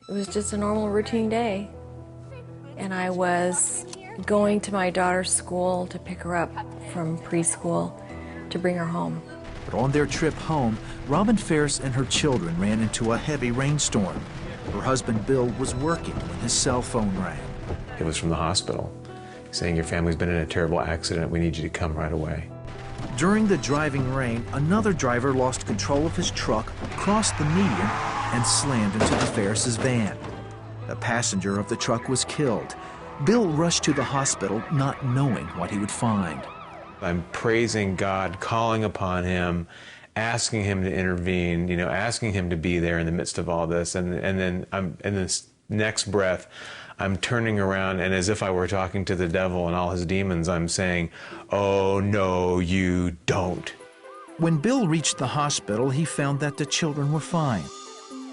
It was just a normal routine day. And I was going to my daughter's school to pick her up from preschool to bring her home. But on their trip home, Robin Faris and her children ran into a heavy rainstorm. Her husband, Bill, was working when his cell phone rang. It was from the hospital, saying your family's been in a terrible accident. We need you to come right away. During the driving rain, another driver lost control of his truck, crossed the median, and slammed into the Faris' van. The passenger of the truck was killed. Bill rushed to the hospital, not knowing what he would find. I'm praising God, calling upon Him, asking Him to intervene, asking Him to be there in the midst of all this. And then in this next breath, I'm turning around, and as if I were talking to the devil and all his demons, I'm saying, "Oh, no, you don't." When Bill reached the hospital, he found that the children were fine.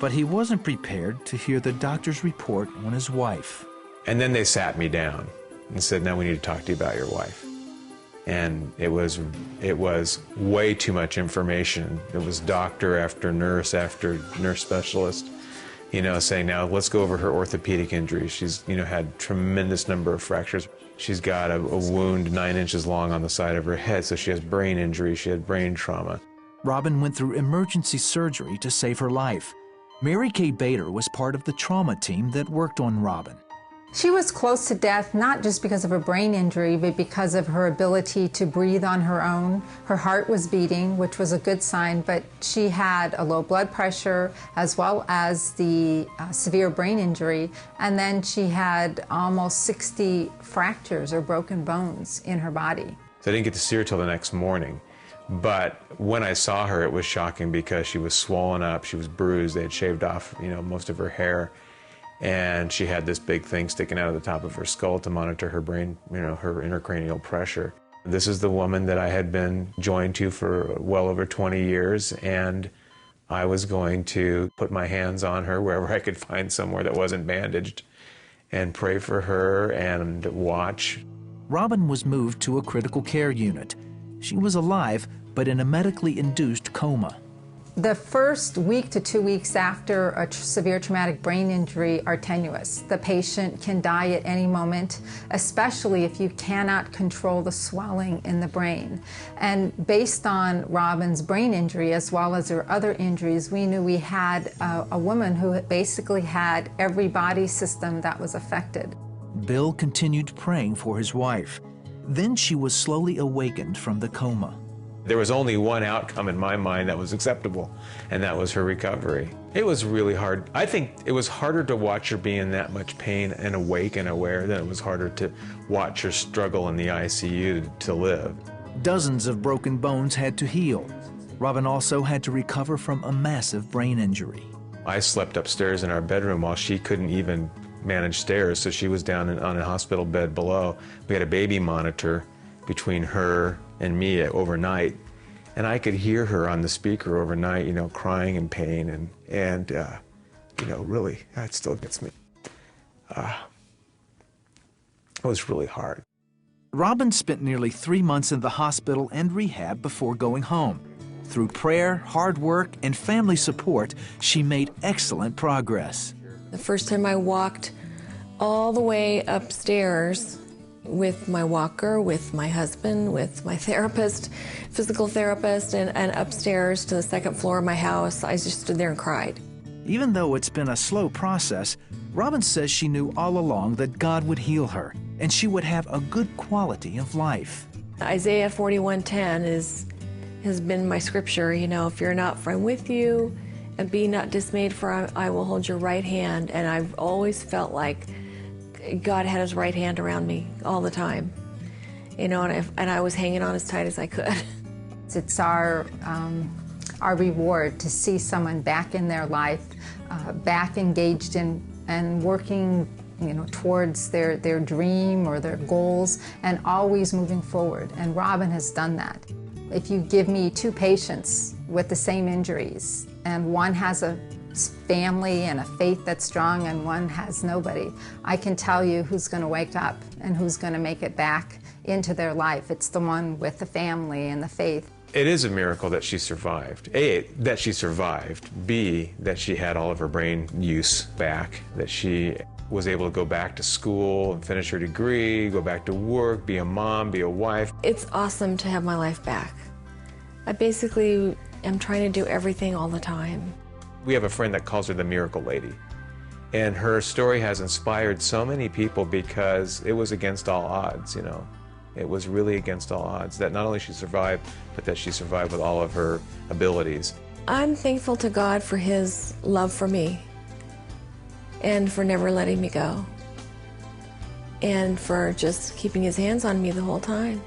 But he wasn't prepared to hear the doctor's report on his wife. And then they sat me down and said, "Now we need to talk to you about your wife." And it was way too much information. It was doctor after nurse specialist, saying, "Now let's go over her orthopedic injuries." She's, had tremendous number of fractures. She's got a wound 9 inches long on the side of her head, so she has brain injury, she had brain trauma. Robin went through emergency surgery to save her life. Mary Kay Bader was part of the trauma team that worked on Robin. She was close to death, not just because of her brain injury, but because of her ability to breathe on her own. Her heart was beating, which was a good sign, but she had a low blood pressure as well as the severe brain injury, and then she had almost 60 fractures or broken bones in her body. So I didn't get to see her till the next morning. But when I saw her, it was shocking because she was swollen up, she was bruised, they had shaved off, most of her hair. And she had this big thing sticking out of the top of her skull to monitor her brain, her intracranial pressure. This is the woman that I had been joined to for well over 20 years, and I was going to put my hands on her wherever I could find somewhere that wasn't bandaged and pray for her and watch. Robin was moved to a critical care unit. She was alive, but in a medically induced coma. The first week to 2 weeks after a severe traumatic brain injury are tenuous. The patient can die at any moment, especially if you cannot control the swelling in the brain. And based on Robin's brain injury as well as her other injuries, we knew we had a woman who basically had every body system that was affected. Bill continued praying for his wife. Then she was slowly awakened from the coma. There was only one outcome in my mind that was acceptable, and that was her recovery. It was really hard. I think it was harder to watch her be in that much pain and awake and aware than it was harder to watch her struggle in the ICU to live. Dozens of broken bones had to heal. Robin also had to recover from a massive brain injury. I slept upstairs in our bedroom while she couldn't even manage stairs, so she was down on a hospital bed below. We had a baby monitor between her and me overnight, and I could hear her on the speaker overnight, crying in pain, and really, it still gets me. It was really hard. Robin spent nearly 3 months in the hospital and rehab before going home. Through prayer, hard work, and family support, she made excellent progress. The first time I walked all the way upstairs with my walker, with my husband, with my therapist, physical therapist, and upstairs to the second floor of my house, I just stood there and cried. Even though it's been a slow process, Robin says she knew all along that God would heal her and she would have a good quality of life. Isaiah 41:10 has been my scripture, fear not, for I'm with you, and be not dismayed, for I will hold your right hand. And I've always felt like God had his right hand around me all the time, and I was hanging on as tight as I could. It's our reward to see someone back in their life, back engaged in and working, towards their dream or their goals, and always moving forward. And Robin has done that. If you give me 2 patients with the same injuries, and one has a family and a faith that's strong and one has nobody, I can tell you who's going to wake up and who's going to make it back into their life. It's the one with the family and the faith. It is a miracle that she survived. A, that she survived. B, that she had all of her brain use back, that she was able to go back to school and finish her degree, go back to work, be a mom, be a wife. It's awesome to have my life back. I basically am trying to do everything all the time. We have a friend that calls her the Miracle Lady. And her story has inspired so many people because it was against all odds, you know. It was really against all odds that not only she survived, but that she survived with all of her abilities. I'm thankful to God for His love for me and for never letting me go and for just keeping His hands on me the whole time.